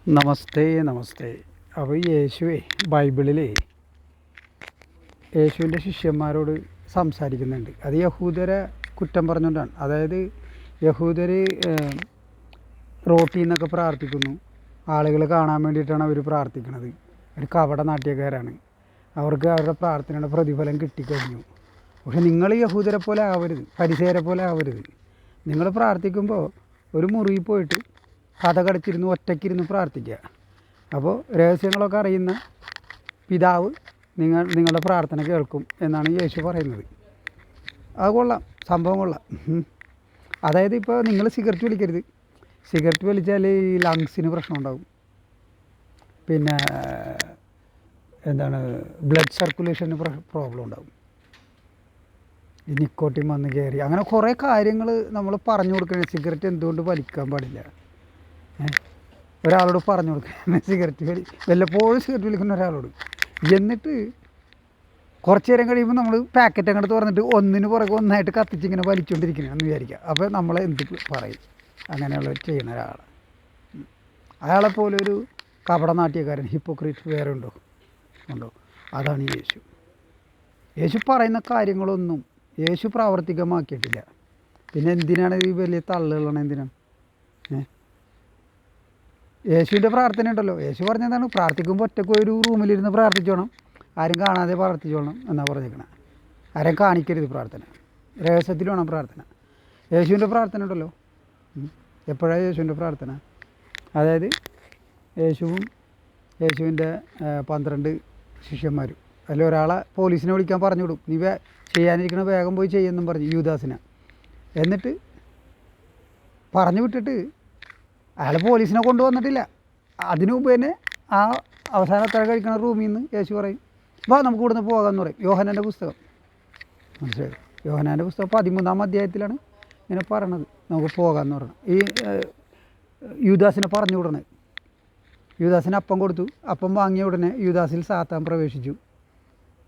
നമസ്തേ നമസ്തേ. അപ്പോൾ യേശുവേ ബൈബിളിലേ യേശുവിൻ്റെ ശിഷ്യന്മാരോട് സംസാരിക്കുന്നുണ്ട്. അത് യഹൂദരെ കുറ്റം പറഞ്ഞുകൊണ്ടാണ്. അതായത് യഹൂദർ റോട്ടിൽ നിന്നൊക്കെ പ്രാർത്ഥിക്കുന്നു. ആളുകൾ കാണാൻ വേണ്ടിയിട്ടാണ് അവർ പ്രാർത്ഥിക്കുന്നത്. ഒരു കപട നാട്യക്കാരാണ്. അവർക്ക് അവരുടെ പ്രാർത്ഥനയുടെ പ്രതിഫലം കിട്ടിക്കഴിഞ്ഞു. പക്ഷെ നിങ്ങൾ യഹൂദരെ പോലെ ആവരുത്, ഫരിസേയരെ പോലെ ആവരുത്. നിങ്ങൾ പ്രാർത്ഥിക്കുമ്പോൾ ഒരു മുറിയിൽ പോയിട്ട് കതകടച്ചിരുന്ന് ഒറ്റയ്ക്കിരുന്ന് പ്രാർത്ഥിക്കുക. അപ്പോൾ രഹസ്യങ്ങളൊക്കെ അറിയുന്ന പിതാവ് നിങ്ങളുടെ പ്രാർത്ഥന കേൾക്കും എന്നാണ് യേശു പറയുന്നത്. അത് കൊള്ളാം, സംഭവം കൊള്ളാം. അതായത് ഇപ്പോൾ നിങ്ങൾ സിഗരറ്റ് വലിക്കരുത്. സിഗരറ്റ് വലിച്ചാൽ ഈ ലങ്സിന് പ്രശ്നം ഉണ്ടാകും. പിന്നെ ബ്ലഡ് സർക്കുലേഷന് പ്രോബ്ലം ഉണ്ടാകും. ഈ നിക്കോട്ടിൻ വന്ന് കയറി അങ്ങനെ കുറേ കാര്യങ്ങൾ നമ്മൾ പറഞ്ഞു കൊടുക്കണം. സിഗരറ്റ് എന്തുകൊണ്ട് വലിക്കാൻ പാടില്ല, ഒരാളോട് പറഞ്ഞു കൊടുക്കുക. സിഗരറ്റ് വല്ലപ്പോഴും സിഗരറ്റ് വലിക്കുന്ന ഒരാളോട്. എന്നിട്ട് കുറച്ച് നേരം കഴിയുമ്പോൾ നമ്മൾ പാക്കറ്റ് അങ്ങോട്ട് തുറന്നിട്ട് ഒന്നിന് പുറകെ ഒന്നായിട്ട് കത്തിച്ചിങ്ങനെ വലിച്ചുകൊണ്ടിരിക്കണമെന്ന് വിചാരിക്കുക. അപ്പോൾ നമ്മളെ എന്ത് പറയും? അങ്ങനെയുള്ളവർ ചെയ്യുന്ന ഒരാൾ, അയാളെപ്പോലെ ഒരു കപടനാട്യക്കാരൻ, ഹിപ്പോക്രീറ്റ് വേറെ ഉണ്ടോ? അതാണ് യേശു. യേശു പറയുന്ന കാര്യങ്ങളൊന്നും യേശു പ്രാവർത്തികമാക്കിയിട്ടില്ല. പിന്നെ എന്തിനാണ് ഈ വലിയ തള്ളുകളാണ്? എന്തിനാണ്? യേശുവിൻ്റെ പ്രാർത്ഥന ഉണ്ടല്ലോ. യേശു പറഞ്ഞതാണ്, പ്രാർത്ഥിക്കുമ്പോൾ ഒറ്റയ്ക്ക് ഒരു റൂമിലിരുന്ന് പ്രാർത്ഥിച്ചോണം, ആരും കാണാതെ പ്രാർത്ഥിച്ചോണം എന്നാണ് പറഞ്ഞേക്കണം. ആരും കാണിക്കരുത് പ്രാർത്ഥന, രഹസ്യത്തിൽ വേണം പ്രാർത്ഥന. യേശുവിൻ്റെ പ്രാർത്ഥന ഉണ്ടല്ലോ. എപ്പോഴാണ് യേശുവിൻ്റെ പ്രാർത്ഥന? അതായത് യേശുവിൻ്റെ 12 ശിഷ്യന്മാരും അതിൽ ഒരാളെ പോലീസിനെ വിളിക്കാൻ പറഞ്ഞു വിടും. നീ ചെയ്യാനിരിക്കണ വേഗം പോയി ചെയ്യുമെന്നും പറഞ്ഞു യൂദാസിനെ. എന്നിട്ട് പറഞ്ഞു വിട്ടിട്ട് അയാൾ പോലീസിനെ കൊണ്ടുവന്നിട്ടില്ല. അതിനു മുമ്പ് തന്നെ ആ അവസാനത്തെ കഴിക്കുന്ന റൂമിൽ നിന്ന് യേശു പറയും, വാ നമുക്ക് ഇവിടുന്ന് പോകാമെന്ന് പറയും. യോഹന്നാൻ്റെ പുസ്തകം മനസ്സിലായി. യോഹന്നാൻ്റെ പുസ്തകം 13-ാം അധ്യായത്തിലാണ് ഇങ്ങനെ പറയണത്, നമുക്ക് പോകാമെന്ന് പറയണം. ഈ യൂദാസിനെ പറഞ്ഞു വിടണത്. യൂദാസിന് അപ്പം കൊടുത്തു. അപ്പം വാങ്ങിയ ഉടനെ യൂദാസിൽ സാത്താൻ പ്രവേശിച്ചു.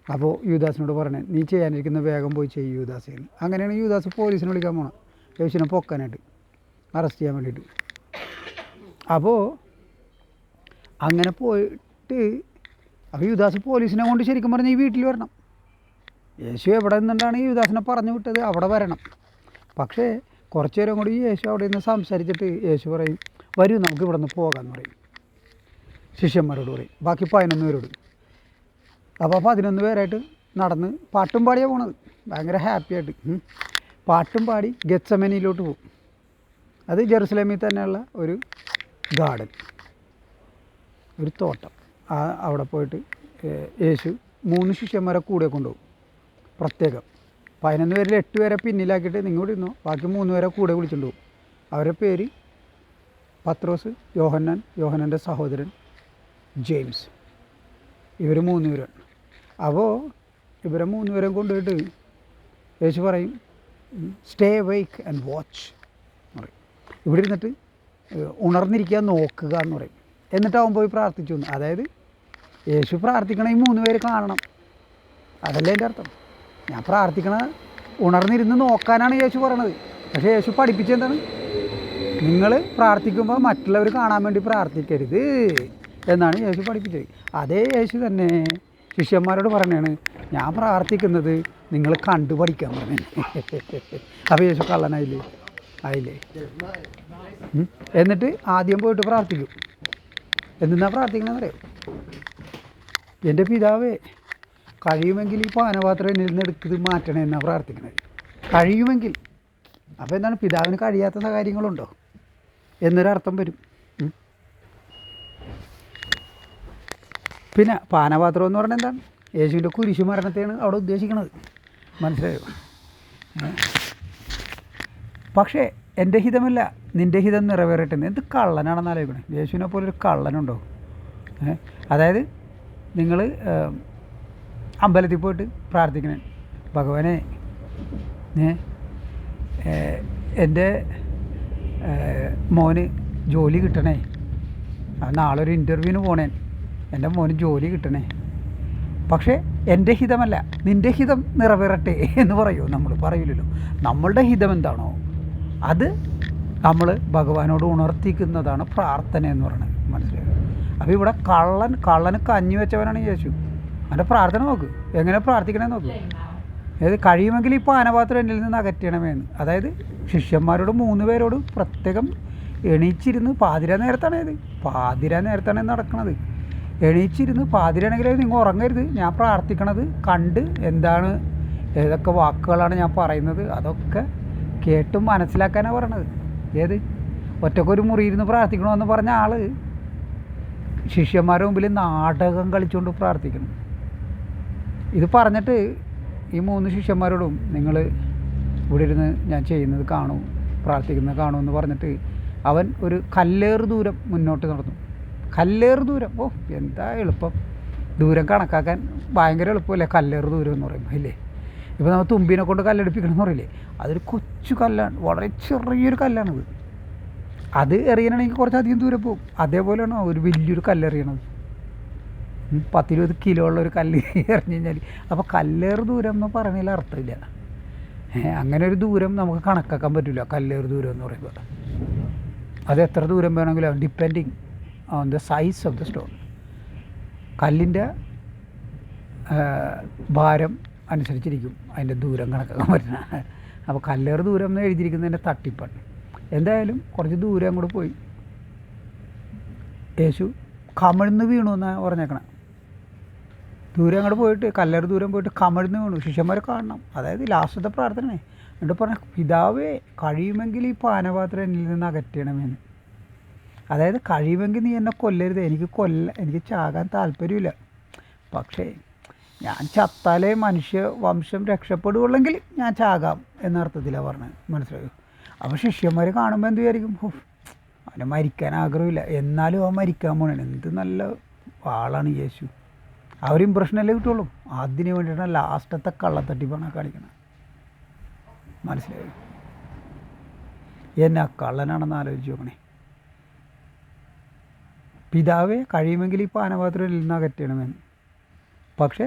അപ്പോൾ യൂദാസിനോട് പറഞ്ഞേ, നീ ചെയ്യാനിരിക്കുന്ന വേഗം പോയി ചെയ്യും യൂദാസിന്. അങ്ങനെയാണ് യൂദാസ് പോലീസിനെ വിളിക്കാൻ പോകണം, യേശുവിനെ പൊക്കാനായിട്ട്, അറസ്റ്റ് ചെയ്യാൻ വേണ്ടിയിട്ട്. അപ്പോൾ അങ്ങനെ പോയിട്ട് അപ്പോൾ യൂദാസ് പോലീസിനെ കൊണ്ട് ശരിക്കും പറഞ്ഞാൽ ഈ വീട്ടിൽ വരണം. യേശു എവിടെ നിന്നുകൊണ്ടാണ് യൂദാസിനെ പറഞ്ഞു വിട്ടത് അവിടെ വരണം. പക്ഷേ കുറച്ച് നേരം കൂടി യേശു അവിടെ നിന്ന് സംസാരിച്ചിട്ട് യേശു പറയും, വരൂ നമുക്ക് ഇവിടെ നിന്ന് പോകാമെന്ന് പറയും. ശിഷ്യന്മാരോട് പറയും, ബാക്കി 11 പേരോട്. അപ്പോൾ 11 പേരായിട്ട് നടന്ന് പാട്ടും പാടിയാണ് പോണത്. ഭയങ്കര ഹാപ്പിയായിട്ട് പാട്ടും പാടി ഗെത്സമനിയിലോട്ട് പോകും. അത് ജെറുസലേമിൽ തന്നെയുള്ള ഒരു ഗാർഡൻ, ഒരു തോട്ടം. അവിടെ പോയിട്ട് യേശു 3 ശിഷ്യന്മാരെ കൂടെ കൊണ്ടുപോകും പ്രത്യേകം. 11 പേരിൽ 8 പേരെ പിന്നിലാക്കിയിട്ട് നിങ്ങോട്ട് ഇരുന്നോ, ബാക്കി 3 പേരെ കൂടെ വിളിച്ചുകൊണ്ട് പോകും. അവരുടെ പേര് പത്രോസ്, യോഹന്നാൻ്റെ സഹോദരൻ ജെയിംസ്. ഇവർ 3 പേരാണ്. അപ്പോൾ ഇവരെ 3 പേരെയും കൊണ്ടുപോയിട്ട് യേശു പറയും, സ്റ്റേ വെയ്ക്ക് ആൻഡ് വാച്ച് പറയും. ഇവിടെ ഇരുന്നിട്ട് ഉണർന്നിരിക്കുക, നോക്കുക എന്ന് പറയും. എന്നിട്ടാവും പോയി പ്രാർത്ഥിച്ചു എന്ന്. അതായത് യേശു പ്രാർത്ഥിക്കണ ഈ 3 പേര് കാണണം, അതല്ലേ എൻ്റെ അർത്ഥം. ഞാൻ പ്രാർത്ഥിക്കണ ഉണർന്നിരുന്ന് നോക്കാനാണ് യേശു പറയണത്. പക്ഷേ യേശു പഠിപ്പിച്ചെന്താണ്? നിങ്ങൾ പ്രാർത്ഥിക്കുമ്പോൾ മറ്റുള്ളവർ കാണാൻ വേണ്ടി പ്രാർത്ഥിക്കരുത് എന്നാണ് യേശു പഠിപ്പിച്ചത്. അതേ യേശു തന്നെ ശിഷ്യന്മാരോട് പറയണതാണ്, ഞാൻ പ്രാർത്ഥിക്കുന്നത് നിങ്ങൾ കണ്ടു പഠിക്കാൻ പറഞ്ഞു. അപ്പോൾ യേശു കള്ളനായില്ലേ? എന്നിട്ട് ആദ്യം പോയിട്ട് പ്രാർത്ഥിക്കും. എന്തിനാ പ്രാർത്ഥിക്കണമെന്ന് അറിയാം? എൻ്റെ പിതാവേ, കഴിയുമെങ്കിൽ ഈ പാനപാത്രം എന്നിൽ നിന്ന് എടുക്കുന്നത് മാറ്റണേ എന്നാണ് പ്രാർത്ഥിക്കണത്. കഴിയുമെങ്കിൽ. അപ്പോൾ എന്താണ്, പിതാവിന് കഴിയാത്ത കാര്യങ്ങളുണ്ടോ എന്നൊരർത്ഥം വരും. പിന്നെ പാനപാത്രം എന്ന് പറഞ്ഞാൽ എന്താണ്? യേശുവിൻ്റെ കുരിശു മരണത്തെയാണ് അവിടെ ഉദ്ദേശിക്കുന്നത്. മനസ്സിലായോ? പക്ഷേ എൻ്റെ ഹിതമല്ല നിൻ്റെ ഹിതം നിറവേറട്ടെ. എന്ത് കള്ളനാണെന്ന് ആലോചിക്കണേ. യേശുവിനെ പോലെ ഒരു കള്ളനുണ്ടോ? അതായത് നിങ്ങൾ അമ്പലത്തിൽ പോയിട്ട് പ്രാർത്ഥിക്കണേ, ഭഗവാനെ എൻ്റെ മോന് ജോലി കിട്ടണേ, നാളെ ഒരു ഇൻ്റർവ്യൂവിന് പോണേ, എൻ്റെ മോന് ജോലി കിട്ടണേ. പക്ഷേ എൻ്റെ ഹിതമല്ല നിൻ്റെ ഹിതം നിറവേറട്ടെ എന്ന് പറയുമോ? നമ്മൾ പറയില്ലല്ലോ. നമ്മളുടെ ഹിതം എന്താണോ അത് നമ്മൾ ഭഗവാനോട് ഉണർത്തിക്കുന്നതാണ് പ്രാർത്ഥന എന്ന് പറയുന്നത്. മനസ്സിലായോ? അപ്പോൾ ഇവിടെ കള്ളന് കഞ്ഞി വെച്ചവനാണ് യേശു. അവൻ്റെ പ്രാർത്ഥന നോക്ക്, എങ്ങനെ പ്രാർത്ഥിക്കണേ നോക്ക്. അതായത് കഴിയുമെങ്കിൽ ഈ പാനപാത്രം എന്നിൽ നിന്ന് അകറ്റണമേന്ന്. അതായത് ശിഷ്യന്മാരോട് 3 പേരോട് പ്രത്യേകം എണീച്ചിരുന്ന് പാതിരാ നേരത്താണ് നടക്കുന്നത്. എണീച്ചിരുന്ന് പാതിരാണെങ്കിൽ നിങ്ങൾ ഉറങ്ങരുത്, ഞാൻ പ്രാർത്ഥിക്കണത് കണ്ട് എന്താണ്, ഏതൊക്കെ വാക്കുകളാണ് ഞാൻ പറയുന്നത് അതൊക്കെ കേട്ടും മനസ്സിലാക്കാനാണ് പറയണത്. ഏത് ഒറ്റക്കൊരു മുറിയിരുന്ന് പ്രാർത്ഥിക്കണമെന്ന് പറഞ്ഞ ആൾ ശിഷ്യന്മാരുടെ മുമ്പിൽ നാടകം കളിച്ചുകൊണ്ട് പ്രാർത്ഥിക്കണം. ഇത് പറഞ്ഞിട്ട് ഈ 3 ശിഷ്യന്മാരോടും നിങ്ങൾ ഇവിടെ ഇരുന്ന് ഞാൻ ചെയ്യുന്നത് കാണൂ, പ്രാർത്ഥിക്കുന്നത് കാണൂ എന്ന് പറഞ്ഞിട്ട് അവൻ ഒരു കല്ലേറ് ദൂരം മുന്നോട്ട് നടന്നു. കല്ലേറ് ദൂരം, ഓ എന്താ എളുപ്പം, ദൂരം കണക്കാക്കാൻ ഭയങ്കര എളുപ്പമല്ലേ കല്ലേറ് ദൂരം എന്ന് പറയുമ്പോൾ ഇല്ലേ. ഇപ്പോൾ നമ്മൾ തുമ്പിനെ കൊണ്ട് കല്ലെടുപ്പിക്കണം എന്ന് പറയില്ലേ, അതൊരു കൊച്ചു കല്ലാണ്, വളരെ ചെറിയൊരു കല്ലാണിത്. അത് എറിയണമെങ്കിൽ കുറച്ചധികം ദൂരം പോകും. അതേപോലെയാണ് ഒരു വലിയൊരു കല്ലെറിയണത്. 10-20 കിലോ ഉള്ള ഒരു കല്ല് എറിഞ്ഞു കഴിഞ്ഞാൽ അപ്പോൾ കല്ലേറ് ദൂരം എന്ന് പറയുന്നതിൽ അർത്ഥമില്ല. അങ്ങനെ ഒരു ദൂരം നമുക്ക് കണക്കാക്കാൻ പറ്റില്ല. കല്ലേറ് ദൂരം എന്ന് പറയുമ്പോൾ അത് എത്ര ദൂരം വേണമെങ്കിലും depending on the size of the stone, കല്ലിൻ്റെ ഭാരം അനുസരിച്ചിരിക്കും അതിൻ്റെ ദൂരം കണക്കാക്കാൻ പറ്റുന്ന. അപ്പോൾ കല്ലേറ് ദൂരം എന്ന് എഴുതിയിരിക്കുന്നതിൻ്റെ തട്ടിപ്പാണ്. എന്തായാലും കുറച്ച് ദൂരം അങ്ങോട്ട് പോയി യേശു കമിഴ്ന്ന് വീണു എന്നാണ് പറഞ്ഞേക്കണം. ദൂരം അങ്ങോട്ട് പോയിട്ട് കല്ലേറ് ദൂരം പോയിട്ട് കമിഴ്ന്ന് വീണു. ശിഷ്യന്മാരെ കാണണം, അതായത് ലാസ്റ്റത്തെ പ്രാർത്ഥനയെ. എന്നിട്ട് പറഞ്ഞ പിതാവേ കഴിയുമെങ്കിൽ ഈ പാനപാത്രം എന്നിൽ നിന്ന് അകറ്റണമെന്ന്. അതായത് കഴിയുമെങ്കിൽ നീ എന്നെ കൊല്ലരുത്, എനിക്ക് ചാകാൻ താല്പര്യമില്ല, പക്ഷേ ഞാൻ ചത്താലേ മനുഷ്യ വംശം രക്ഷപ്പെടുകയുള്ളെങ്കിൽ ഞാൻ ചാകാം എന്നർത്ഥത്തിലാണ് പറഞ്ഞത്. മനസ്സിലായോ? അപ്പോൾ ശിഷ്യന്മാർ കാണുമ്പോൾ എന്ത് വിചാരിക്കും, അവന് മരിക്കാൻ ആഗ്രഹമില്ല, എന്നാലും അവൻ മരിക്കാൻ പോകണം. എന്ത് നല്ല ആളാണ് യേശു. ആ ഒരു ഇമ്പ്രഷനല്ലേ കിട്ടുള്ളൂ. അതിന് വേണ്ടിയിട്ടാണ് ലാസ്റ്റത്തെ കള്ളത്തട്ടിപ്പാണ് കാണിക്കണം. മനസ്സിലായോ? എന്നാ കള്ളനാണെന്ന് ആലോചിച്ച് നോക്കണേ. പിതാവേ കഴിയുമെങ്കിൽ ഈ പാനപാത്രം നിന്ന് അകറ്റണമെന്ന്. പക്ഷേ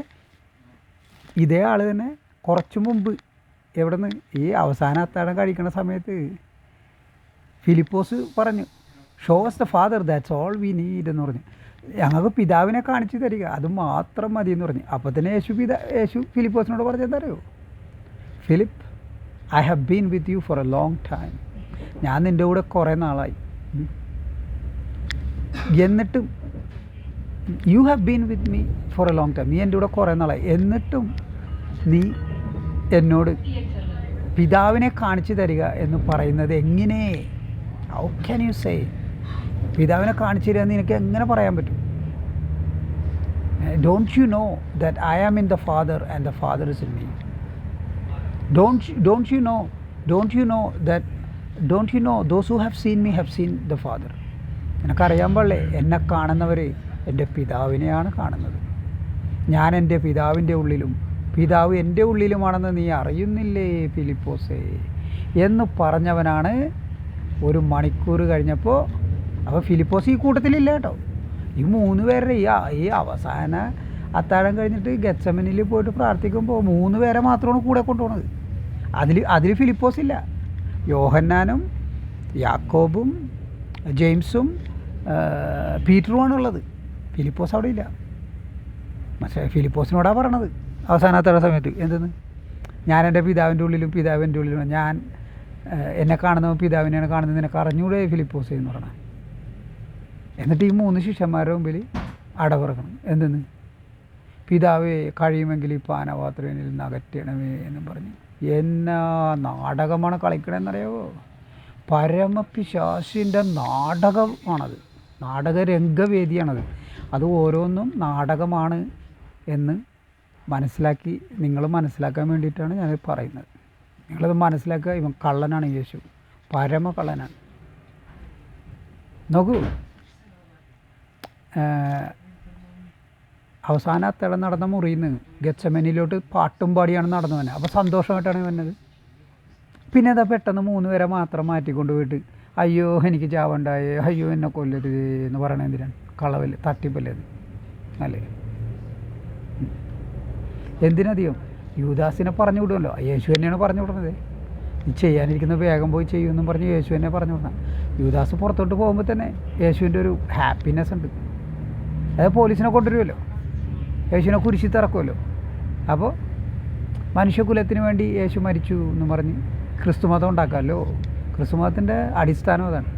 ഇതേ ആൾ തന്നെ കുറച്ച് മുമ്പ് എവിടെ നിന്ന് ഈ അവസാന അത്താഴം കഴിക്കുന്ന സമയത്ത് ഫിലിപ്പോസ് പറഞ്ഞു, show us the father, that's all we need എന്ന് പറഞ്ഞു. ഞങ്ങൾക്ക് പിതാവിനെ കാണിച്ചു തരിക, അത് മാത്രം മതി എന്ന് പറഞ്ഞു. അപ്പോൾ തന്നെ യേശു ഫിലിപ്പോസിനോട് പറഞ്ഞത് അറിയോ, Philip, I have been with you for A long time. ഞാൻ നിൻ്റെ കൂടെ കുറേ നാളായി, എന്നിട്ടും you have been with me for A long time, നീ എൻ്റെ കൂടെ കുറേ നാളായി, എന്നിട്ടും നീ എന്നോട് പിതാവിനെ കാണിച്ചു തരിക എന്ന് പറയുന്നത് എങ്ങനെ? How can you say? പിതാവിനെ കാണിച്ചു തരിക എന്ന് നിനക്ക് എങ്ങനെ പറയാൻ പറ്റും? Don't you know that I am in the father and the father is in me? Don't you know those who have seen me have seen the father? നിനക്കറിയാൻ പാടില്ലേ, എന്നെ കാണുന്നവർ എൻ്റെ പിതാവിനെയാണ് കാണുന്നത്. ഞാൻ എൻ്റെ പിതാവിൻ്റെ ഉള്ളിലും പിതാവ് എൻ്റെ ഉള്ളിലുമാണെന്ന് നീ അറിയുന്നില്ലേ ഫിലിപ്പോസേ എന്ന് പറഞ്ഞവനാണ്. 1 മണിക്കൂർ കഴിഞ്ഞപ്പോൾ, അപ്പോൾ ഫിലിപ്പോസ് ഈ കൂട്ടത്തിലില്ല കേട്ടോ. ഈ 3 പേരുടെ ഈ അവസാന അത്താഴം കഴിഞ്ഞിട്ട് ഗെത്സമനിൽ പോയിട്ട് പ്രാർത്ഥിക്കുമ്പോൾ 3 പേരെ മാത്രമാണ് കൂടെ കൊണ്ടുപോകുന്നത്. അതിൽ ഫിലിപ്പോസ് ഇല്ല. യോഹന്നാനും യാക്കോബും ജെയിംസും പീറ്ററുമാണുള്ളത്. ഫിലിപ്പോസ് അവിടെ ഇല്ല. പക്ഷേ ഫിലിപ്പോസിനോടാണ് പറയണത് അവസാനത്തെ സമയത്ത് എന്തെന്ന്, ഞാൻ എൻ്റെ പിതാവിൻ്റെ ഉള്ളിലും പിതാവ് എൻ്റെ ഉള്ളിലും, ഞാൻ എന്നെ കാണുന്നവൻ പിതാവിനെയാണ് കാണുന്നത്, നിനക്ക് അറിഞ്ഞൂടെ ഫിലിപ്പോസ് എന്ന് പറയണം. എന്നിട്ട് ഈ 3 ശിഷ്യന്മാരുടെ മുമ്പിൽ അടപിറക്കണം. എന്തെന്ന്, പിതാവേ കഴിയുമെങ്കിൽ ഈ പാനപാത്രം എന്നിൽ നിന്ന് അകറ്റണമേ എന്നും പറഞ്ഞു. എന്നാ നാടകമാണ് കളിക്കണമെന്നറിയാവോ? പരമപിശാചിൻ്റെ നാടകമാണത്, നാടകരംഗവേദിയാണത്. അത് ഓരോന്നും നാടകമാണ് എന്ന് നിങ്ങൾ മനസ്സിലാക്കാൻ വേണ്ടിയിട്ടാണ് ഞാനത് പറയുന്നത്. നിങ്ങളത് മനസ്സിലാക്കുക. ഇവൻ കള്ളനാണ് യേശു, പരമ കള്ളനാണ്. നോക്കൂ, അവസാന അത്താഴം നടന്ന മുറിയിൽ നിന്ന് ഗെത്സമനിലോട്ട് പാട്ടും പാടിയാണ് നടന്നവനെ. അപ്പോൾ സന്തോഷമായിട്ടാണ് വന്നത്. പിന്നെ അതാ പെട്ടെന്ന് 3 പേരെ മാത്രം മാറ്റിക്കൊണ്ട് പോയിട്ട് അയ്യോ എനിക്ക് ചാവണ്ടായേ, അയ്യോ എന്നെ കൊല്ലരുത് എന്ന് പറയണത് എന്തിനാണ്? കളവല്ലേ, തട്ടിപ്പല്ലേ അത്, അല്ലേ? എന്തിനധികം യൂദാസിനെ പറഞ്ഞു വിടുമല്ലോ, യേശു തന്നെയാണ് പറഞ്ഞു വിടുന്നത്. നീ ചെയ്യാനിരിക്കുന്ന വേഗം പോയി ചെയ്യുമെന്നും പറഞ്ഞ് യേശു തന്നെ പറഞ്ഞു വിടണം. യൂദാസ് പുറത്തോട്ട് പോകുമ്പോൾ തന്നെ യേശുവിൻ്റെ ഒരു ഹാപ്പിനെസ് ഉണ്ട്. അത് പോലീസിനെ കൊണ്ടുവരുമല്ലോ, യേശുവിനെ കുരിശിൽ തറക്കുമല്ലോ. അപ്പോൾ മനുഷ്യകുലത്തിന് വേണ്ടി യേശു മരിച്ചു എന്ന് പറഞ്ഞ് ക്രിസ്തുമതം ഉണ്ടാക്കാമല്ലോ. ക്രിസ്തുമതത്തിൻ്റെ അടിസ്ഥാനം അതാണ്.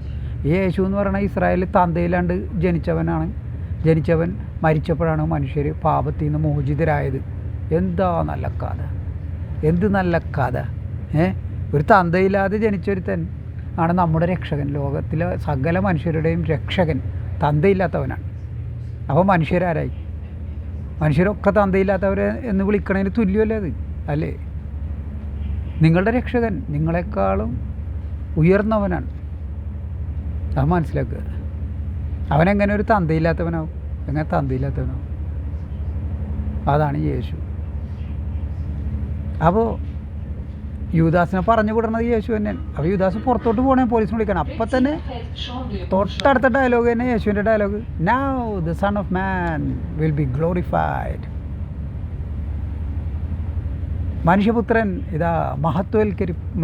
ഈ യേശു എന്ന് പറയുന്നത് ഇസ്രായേലിൽ തന്തയിലാണ്ട് ജനിച്ചവൻ മരിച്ചപ്പോഴാണ് മനുഷ്യർ പാപത്തിൽ നിന്ന് മോചിതരായത്. എന്താ നല്ല കഥ, എന്ത് നല്ല കഥ. ഒരു തന്തയില്ലാതെ ജനിച്ചൊരുത്തൻ ആണ് നമ്മുടെ രക്ഷകൻ, ലോകത്തിലെ സകല മനുഷ്യരുടെയും രക്ഷകൻ തന്തയില്ലാത്തവനാണ്. അപ്പോൾ മനുഷ്യരാരായി? മനുഷ്യരൊക്കെ തന്തയില്ലാത്തവരെ എന്ന് വിളിക്കണതിന് തുല്യമല്ലേ അത്? അല്ലേ? നിങ്ങളുടെ രക്ഷകൻ നിങ്ങളെക്കാളും ഉയർന്നവനാണ്. അത് മനസ്സിലാക്കുക. അവനെങ്ങനെ ഒരു തന്തയില്ലാത്തവനാവും? എങ്ങനെ തന്തയില്ലാത്തവനാവും? അതാണ് യേശു. അപ്പോൾ യൂദാസിനെ പറഞ്ഞു വിടുന്നത് യേശു തന്നെയാണ്. അപ്പോൾ യൂദാസ് പുറത്തോട്ട് പോകണേ പോലീസിനെ വിളിക്കണം. അപ്പം തന്നെ തൊട്ടടുത്ത ഡയലോഗ് തന്നെ യേശുവിൻ്റെ dialogue, now the son of man will be glorified. മനുഷ്യപുത്രൻ ഇതാ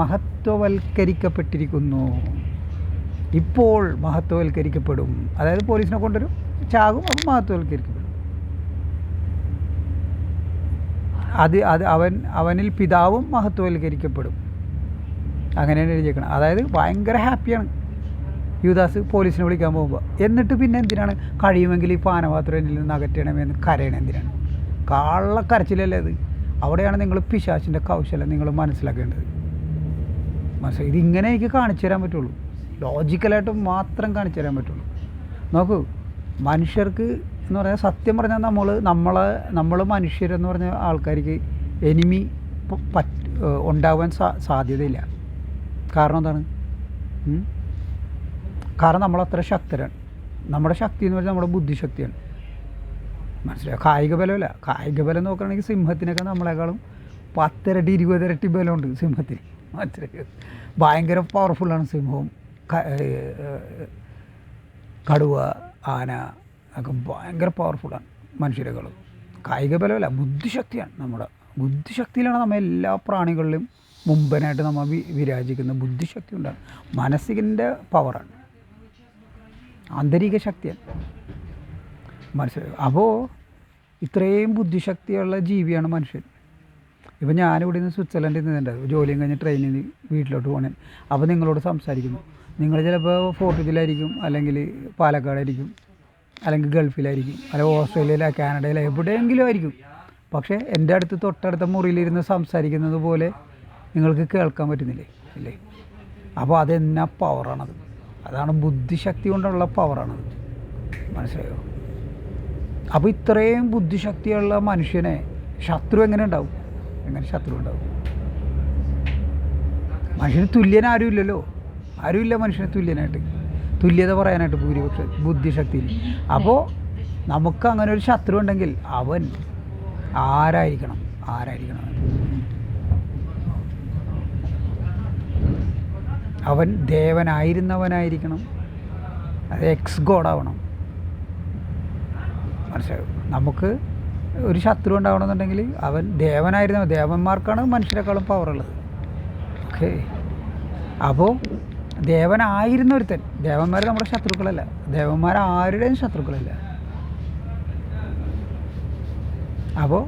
മഹത്വവൽക്കരിക്കപ്പെട്ടിരിക്കുന്നു, ഇപ്പോൾ മഹത്വവൽക്കരിക്കപ്പെടും. അതായത് പോലീസിനെ കൊണ്ടുവരും, ചാകും, അപ്പം മഹത്വവൽക്കരിക്കപ്പെടും. അവനിൽ പിതാവും മഹത്വവൽക്കരിക്കപ്പെടും. അങ്ങനെയാണ് എഴുതിയേക്കണം. അതായത് ഭയങ്കര ഹാപ്പിയാണ് യൂദാസ് പോലീസിനെ വിളിക്കാൻ പോകുമ്പോൾ. എന്നിട്ട് പിന്നെ എന്തിനാണ് കഴിയുമെങ്കിൽ ഈ പാനപാത്രത്തിൽ നിന്ന് അകറ്റണമെന്ന് കരയണം? എന്തിനാണ്? കരച്ചിലല്ലേ അത്? അവിടെയാണ് നിങ്ങൾ പിശാചിൻ്റെ കൗശലം നിങ്ങൾ മനസ്സിലാക്കേണ്ടത്. ഇതിങ്ങനെ എനിക്ക് കാണിച്ചു തരാൻ പറ്റുള്ളൂ, ലോജിക്കലായിട്ട് മാത്രം കാണിച്ചു തരാൻ പറ്റുള്ളൂ. നോക്കൂ, മനുഷ്യർക്ക് എന്ന് പറഞ്ഞാൽ സത്യം പറഞ്ഞാൽ നമ്മൾ മനുഷ്യരെന്ന് പറഞ്ഞ ആൾക്കാർക്ക് എനിമി ഉണ്ടാവാൻ സാധ്യതയില്ല. കാരണം എന്താണ്? കാരണം നമ്മളത്ര ശക്തരാണ്. നമ്മുടെ ശക്തി എന്ന് പറഞ്ഞാൽ നമ്മുടെ ബുദ്ധിശക്തിയാണ്. മനസ്സിലായോ? കായിക ബലമല്ല. കായിക ബലം നോക്കുകയാണെങ്കിൽ സിംഹത്തിനൊക്കെ നമ്മളെക്കാളും 10 ഇരട്ടി 20 ഇരട്ടി ബലമുണ്ട് സിംഹത്തിന്. മനസ്സിലായോ? ഭയങ്കര പവർഫുള്ളാണ് സിംഹവും കടുവ, ആന ഒക്കെ ഭയങ്കര പവർഫുള്ളാണ് മനുഷ്യരെക്കാളും. കായിക ബലമല്ല, ബുദ്ധിശക്തിയാണ്. നമ്മുടെ ബുദ്ധിശക്തിയിലാണ് നമ്മൾ എല്ലാ പ്രാണികളിലും മുമ്പനായിട്ട് നമ്മൾ വിരാജിക്കുന്ന ബുദ്ധിശക്തി ഉണ്ടാകും. മനസ്സിൻ്റെ പവറാണ്, ആന്തരിക ശക്തിയാണ്. മനസ്സിലായോ? അപ്പോൾ ഇത്രയും ബുദ്ധിശക്തിയുള്ള ജീവിയാണ് മനുഷ്യൻ. ഇപ്പം ഞാനിവിടെ നിന്ന് സ്വിറ്റ്സർലൻഡിൽ നിന്നുണ്ടാവും, ജോലിയും കഴിഞ്ഞ് ട്രെയിനിൽ നിന്ന് വീട്ടിലോട്ട് പോകണേ. അപ്പോൾ നിങ്ങളോട് സംസാരിക്കുന്നു. നിങ്ങൾ ചിലപ്പോൾ ഫോർട്ടുഗലായിരിക്കും, അല്ലെങ്കിൽ പാലക്കാടായിരിക്കും, അല്ലെങ്കിൽ ഗൾഫിലായിരിക്കും, അല്ലെങ്കിൽ ഓസ്ട്രേലിയയിലോ കാനഡയിലോ എവിടെയെങ്കിലും ആയിരിക്കും. പക്ഷേ എൻ്റെ അടുത്ത് തൊട്ടടുത്ത മുറിയിലിരുന്ന് സംസാരിക്കുന്നത് പോലെ നിങ്ങൾക്ക് കേൾക്കാൻ പറ്റുന്നില്ലേ? ഇല്ലേ? അപ്പോൾ അതെന്നാ പവറാണത്? അതാണ് ബുദ്ധിശക്തി കൊണ്ടുള്ള പവറാണത്. മനസ്സിലായോ? അപ്പോൾ ഇത്രയും ബുദ്ധിശക്തിയുള്ള മനുഷ്യനെ ശത്രു എങ്ങനെ ഉണ്ടാവും? എങ്ങനെ ശത്രു ഉണ്ടാവും? മനുഷ്യന് തുല്യനാരുമില്ലല്ലോ. ആരുമില്ല മനുഷ്യന് തുല്യനായിട്ട്, തുല്യത പറയാനായിട്ട് ഭൂരിപക്ഷം ബുദ്ധിശക്തിയിൽ. അപ്പോൾ നമുക്ക് അങ്ങനെ ഒരു ശത്രു ഉണ്ടെങ്കിൽ അവൻ ആരായിരിക്കണം? അവൻ ദേവനായിരുന്നവനായിരിക്കണം. അത് എക്സ് ഗോഡാവണം. മനസ്സിലായോ? നമുക്ക് ഒരു ശത്രു ഉണ്ടാവണമെന്നുണ്ടെങ്കിൽ അവൻ ദേവന്മാർക്കാണ് മനുഷ്യരെക്കാളും പവറുള്ളത്. ഓക്കെ. അപ്പോൾ ദേവനായിരുന്ന ഒരുത്തൻ, ദേവന്മാർ നമ്മുടെ ശത്രുക്കളല്ല, ദേവന്മാർ ആരുടെയും ശത്രുക്കളല്ല. അപ്പോൾ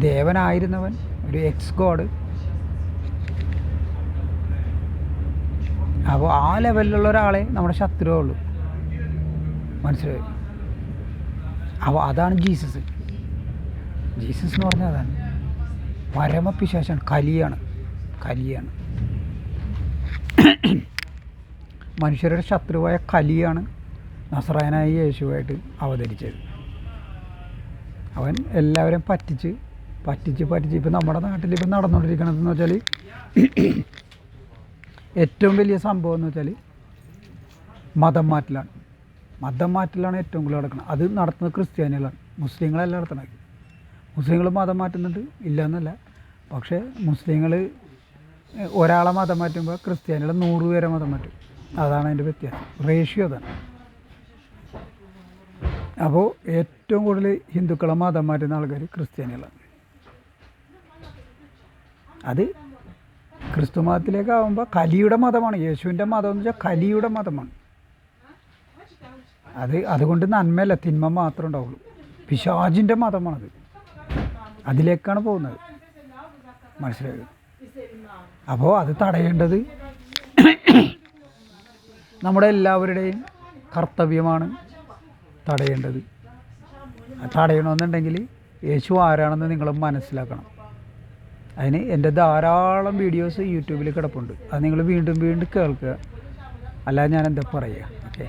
ദേവനായിരുന്നവൻ, ഒരു എക്സ് ഗോഡ്. അപ്പോൾ ആ ലെവലിലുള്ള ഒരാളെ നമ്മുടെ ശത്രുവേ ഉള്ളൂ. മനസ്സിലായി? അപ്പോൾ അതാണ് ജീസസ്. ജീസസ് എന്ന് പറഞ്ഞാൽ അതാണ് പരമപിശാചാണ്, കലിയാണ്. മനുഷ്യരുടെ ശത്രുവായ കലിയാണ് നസറായനായ യേശുവായിട്ട് അവതരിച്ചത്. അവൻ എല്ലാവരെയും പറ്റിച്ച് ഇപ്പം നമ്മുടെ നാട്ടിൽ ഇപ്പം നടന്നുകൊണ്ടിരിക്കണതെന്ന് വെച്ചാൽ ഏറ്റവും വലിയ സംഭവം എന്ന് വെച്ചാൽ മതം മാറ്റലാണ് ഏറ്റവും കൂടുതൽ നടക്കുന്നത്. അത് നടത്തുന്നത് ക്രിസ്ത്യാനികളാണ്, മുസ്ലിങ്ങളല്ല നടത്തുന്നത്. മുസ്ലിങ്ങൾ മതം മാറ്റുന്നുണ്ട്, ഇല്ല എന്നല്ല. പക്ഷേ മുസ്ലിങ്ങൾ ഒരാളെ മതം മാറ്റുമ്പോൾ ക്രിസ്ത്യാനികൾ 100 പേരെ മതം മാറ്റും. അതാണ് അതിൻ്റെ വ്യത്യാസം, റേഷ്യോ അതാണ്. അപ്പോൾ ഏറ്റവും കൂടുതൽ ഹിന്ദുക്കളെ മതം മാറ്റുന്ന ആൾക്കാർ ക്രിസ്ത്യാനികളാണ്. അത് ക്രിസ്തു മതത്തിലേക്കാവുമ്പോൾ കലിയുടെ മതമാണ്. യേശുവിൻ്റെ മതം എന്ന് വെച്ചാൽ കലിയുടെ മതമാണ്. അതുകൊണ്ട് നന്മയല്ല, തിന്മ മാത്രമേ ഉണ്ടാവുള്ളൂ. പിശാചിൻ്റെ മതമാണത്. അതിലേക്കാണ് പോകുന്നത്. മനസ്സിലായത്? അപ്പോൾ അത് തടയേണ്ടത് നമ്മുടെ എല്ലാവരുടെയും കർത്തവ്യമാണ്. തടയേണ്ടത്. തടയണമെന്നുണ്ടെങ്കിൽ യേശു ആരാണെന്ന് നിങ്ങൾ മനസ്സിലാക്കണം. അതിന് എൻ്റെ ധാരാളം വീഡിയോസ് യൂട്യൂബിൽ കിടപ്പുണ്ട്. അത് നിങ്ങൾ വീണ്ടും വീണ്ടും കേൾക്കുക. അല്ലാതെ ഞാൻ എന്താ പറയുക. ഓക്കെ,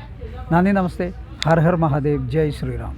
നന്ദി, നമസ്തേ, ഹർ ഹർ മഹാദേവ്, ജയ് ശ്രീറാം.